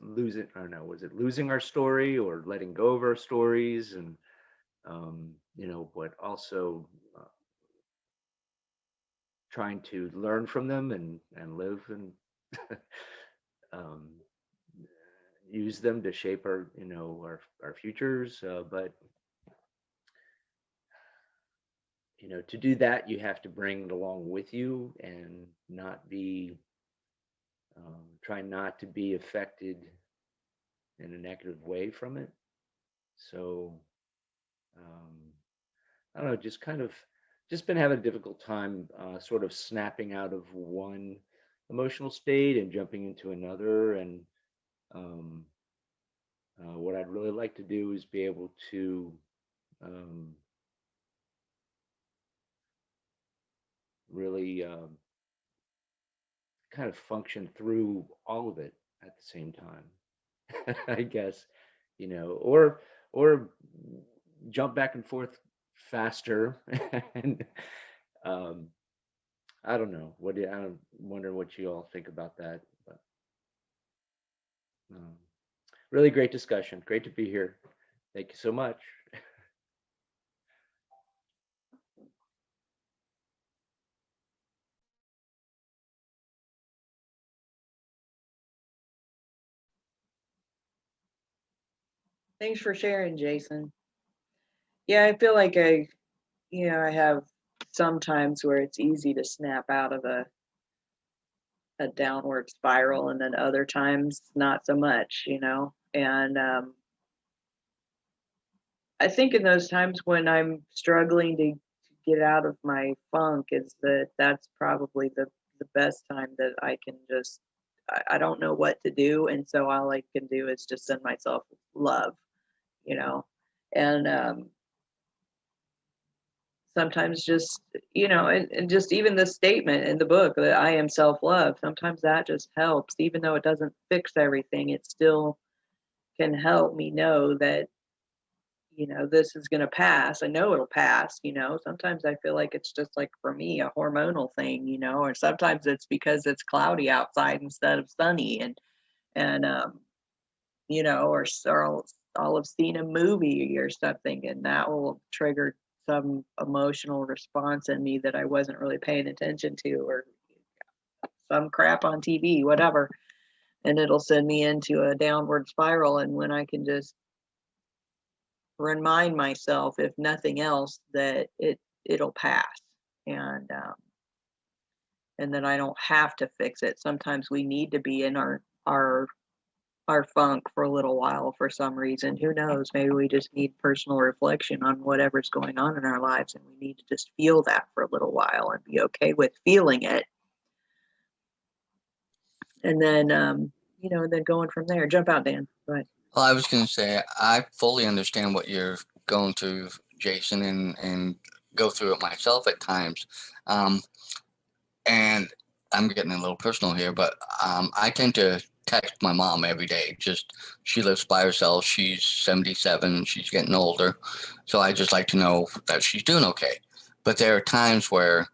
losing. I don't know. Was it losing our story or letting go of our stories, and but also trying to learn from them and live and use them to shape our futures. But to do that, you have to bring it along with you and not be try not to be affected in a negative way from it. So I don't know, just been having a difficult time sort of snapping out of one emotional state and jumping into another. And what I'd really like to do is be able to really kind of function through all of it at the same time. I guess, or jump back and forth faster. And I don't know. I'm wondering what you all think about that. But really great discussion. Great to be here. Thank you so much. Thanks for sharing, Jason. Yeah, I feel like I have some times where it's easy to snap out of a downward spiral, and then other times not so much, And I think in those times when I'm struggling to get out of my funk, that's probably the best time that I can just I don't know what to do, and so all I can do is just send myself love, you know, and sometimes just and just even the statement in the book that I am self-love, sometimes that just helps, even though it doesn't fix everything. It still can help me know that this is going to pass. I know it'll pass. Sometimes I feel like it's just like for me a hormonal thing, or sometimes it's because it's cloudy outside instead of sunny, and or I'll have seen a movie or something, and that will trigger some emotional response in me that I wasn't really paying attention to, or some crap on TV, whatever, and it'll send me into a downward spiral. And when I can just remind myself, if nothing else, that it'll pass, and that I don't have to fix it. Sometimes we need to be in our funk for a little while for some reason. Who knows? Maybe we just need personal reflection on whatever's going on in our lives, and we need to just feel that for a little while and be okay with feeling it. And then, then going from there. Jump out, Dan. Go ahead. Well, I was going to say, I fully understand what you're going through, Jason, and go through it myself at times. And I'm getting a little personal here, but I tend to text my mom every day. She lives by herself. She's 77. She's getting older. So I just like to know that she's doing okay. But there are times where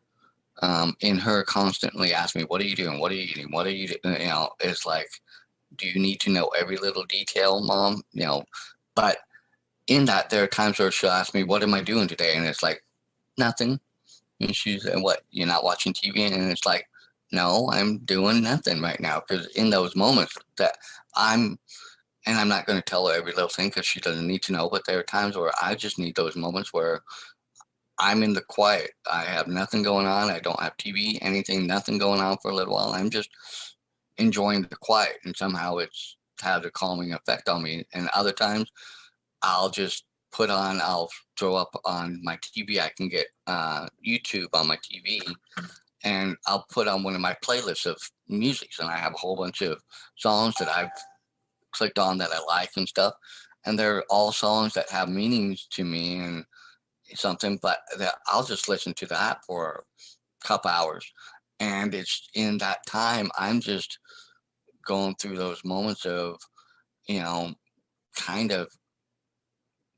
in her constantly ask me, what are you doing? What are you eating? What are you doing? It's like, do you need to know every little detail, Mom? But in that, there are times where she'll ask me, what am I doing today? And it's like, nothing. And she's like, what, you're not watching TV? And it's like, no, I'm doing nothing right now. Because in those moments that I'm not going to tell her every little thing because she doesn't need to know, but there are times where I just need those moments where I'm in the quiet. I have nothing going on. I don't have TV, anything, nothing going on for a little while. I'm just enjoying the quiet, and somehow it's had a calming effect on me. And other times I'll just I'll throw up on my TV. I can get YouTube on my TV, and I'll put on one of my playlists of music, and I have a whole bunch of songs that I've clicked on that I like and stuff. And they're all songs that have meanings to me and something, but that I'll just listen to that for a couple hours. And it's in that time, I'm just going through those moments of, kind of,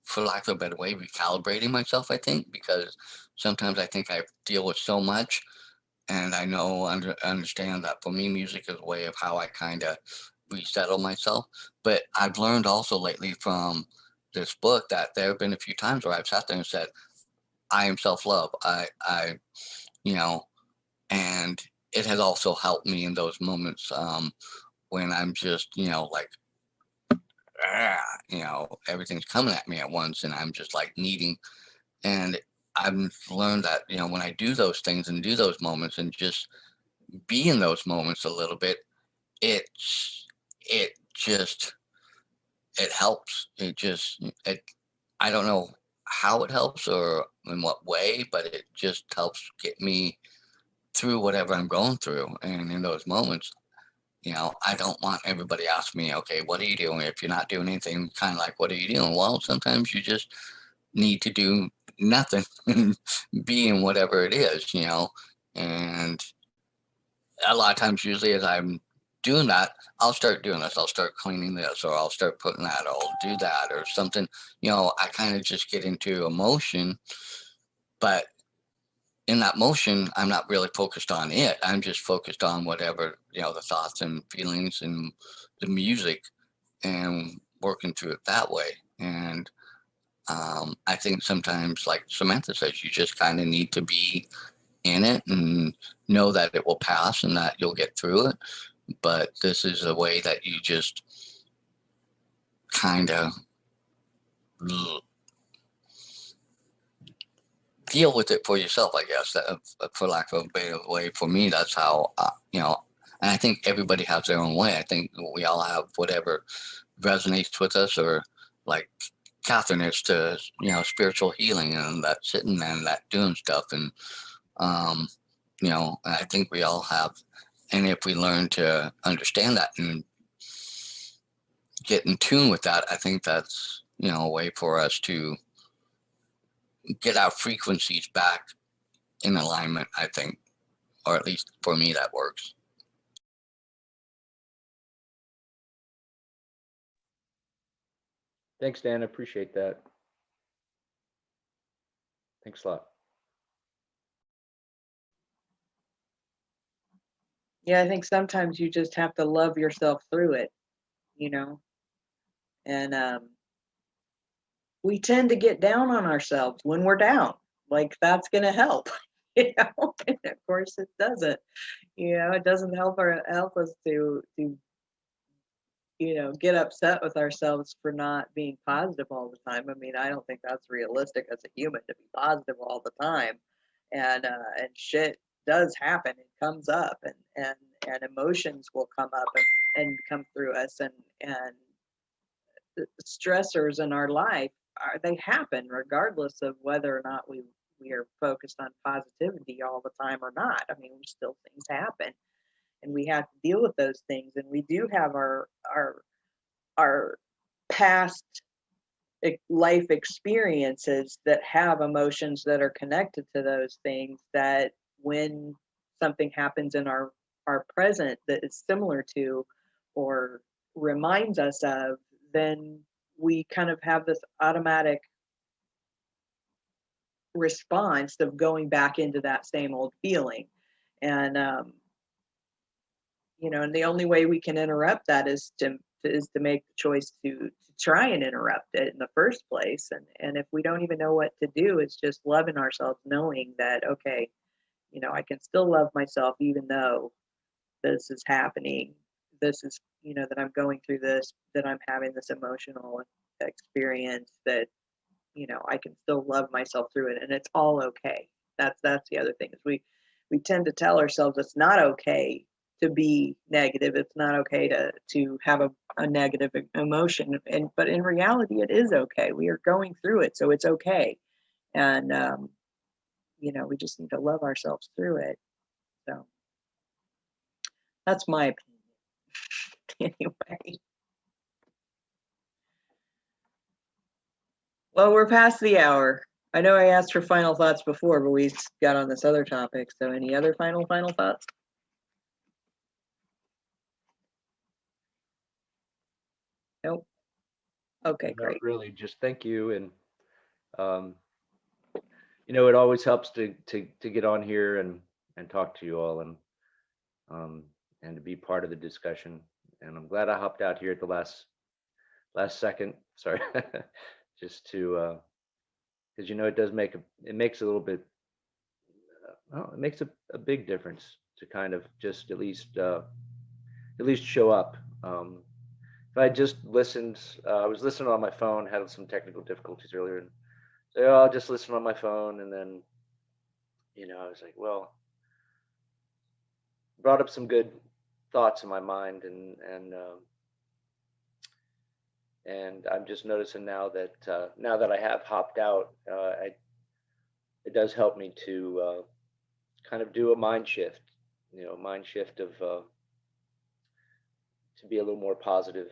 for lack of a better way, recalibrating myself, I think, because sometimes I think I deal with so much, and I understand that for me, music is a way of how I kind of resettle myself. But I've learned also lately from this book that there have been a few times where I've sat there and said, I am self-love. And it has also helped me in those moments when I'm just, like, everything's coming at me at once, and I'm just like needing. And I've learned that, when I do those things and do those moments and just be in those moments a little bit, it just, it helps. I don't know how it helps or in what way, but it just helps get me through whatever I'm going through. And in those moments, I don't want everybody asking me, okay, what are you doing? If you're not doing anything, kind of like, what are you doing? Well, sometimes you just need to do nothing and be in whatever it is, and a lot of times, usually as I'm doing that, I'll start doing this. I'll start cleaning this, or I'll start putting that, or I'll do that, or something. I kind of just get into emotion, but in that motion, I'm not really focused on it. I'm just focused on whatever, the thoughts and feelings and the music, and working through it that way. And I think sometimes, like Samantha says, you just kind of need to be in it and know that it will pass and that you'll get through it. But this is a way that you just kind of deal with it for yourself, I guess, that, for lack of a better way. For me, that's how, and I think everybody has their own way. I think we all have whatever resonates with us, or like Catherine is to, spiritual healing and that sitting and that doing stuff. And, I think we all have, and if we learn to understand that and get in tune with that, I think that's, a way for us to get our frequencies back in alignment, I think, or at least for me, that works. Thanks, Dan. I appreciate that. Thanks a lot. Yeah, I think sometimes you just have to love yourself through it, and we tend to get down on ourselves when we're down. Like that's going to help, And of course it doesn't. It doesn't help us to get upset with ourselves for not being positive all the time. I mean, I don't think that's realistic as a human to be positive all the time. And shit does happen. It comes up, and emotions will come up and come through us, and the stressors in our life they happen regardless of whether or not we are focused on positivity all the time or not. I mean, still things happen, and we have to deal with those things, and we do have our past life experiences that have emotions that are connected to those things, that when something happens in our present that is similar to or reminds us of, then we kind of have this automatic response of going back into that same old feeling. And and the only way we can interrupt that is to make the choice to try and interrupt it in the first place. And if we don't even know what to do, it's just loving ourselves, knowing that, okay, I can still love myself even though this is happening. This is, that I'm going through this, that I'm having this emotional experience, that, I can still love myself through it, and it's all okay. That's the other thing, is we tend to tell ourselves it's not okay to be negative. It's not okay to have a negative emotion, but in reality, it is okay. We are going through it, so it's okay. And we just need to love ourselves through it. So that's my opinion. Anyway. Well, we're past the hour. I know I asked for final thoughts before, but we got on this other topic. So any other final thoughts? Nope. Okay, Not great. really, just thank you. And it always helps to get on here and talk to you all, and to be part of the discussion. And I'm glad I hopped out here at the last second. Sorry, just to because it does it makes a little bit. It makes a big difference to kind of just at least show up. If I just listened, I was listening on my phone, had some technical difficulties earlier, and so I'll just listen on my phone, and then I was like, well, brought up some good thoughts in my mind, and I'm just noticing now that I have hopped out, it does help me to kind of do a mind shift, of to be a little more positive.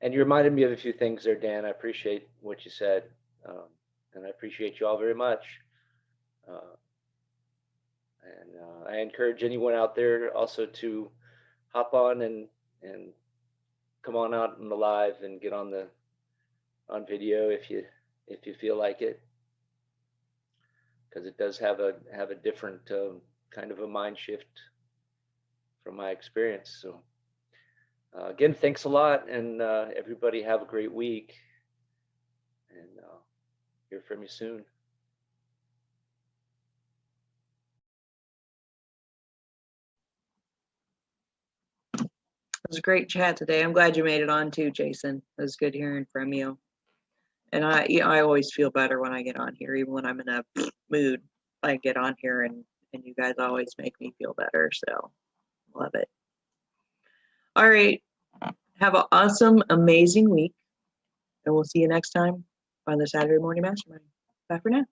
And you reminded me of a few things there, Dan. I appreciate what you said, and I appreciate you all very much. And I encourage anyone out there also to hop on and come on out in the live and get on video if you feel like it, because it does have a different kind of a mind shift from my experience. So again, thanks a lot, and everybody have a great week, and hear from you soon. It was a great chat today. I'm glad you made it on too, Jason. It was good hearing from you. And I always feel better when I get on here, even when I'm in a mood. I get on here and you guys always make me feel better. So love it. All right. Have an awesome, amazing week. And we'll see you next time on the Saturday Morning Mastermind. Bye for now.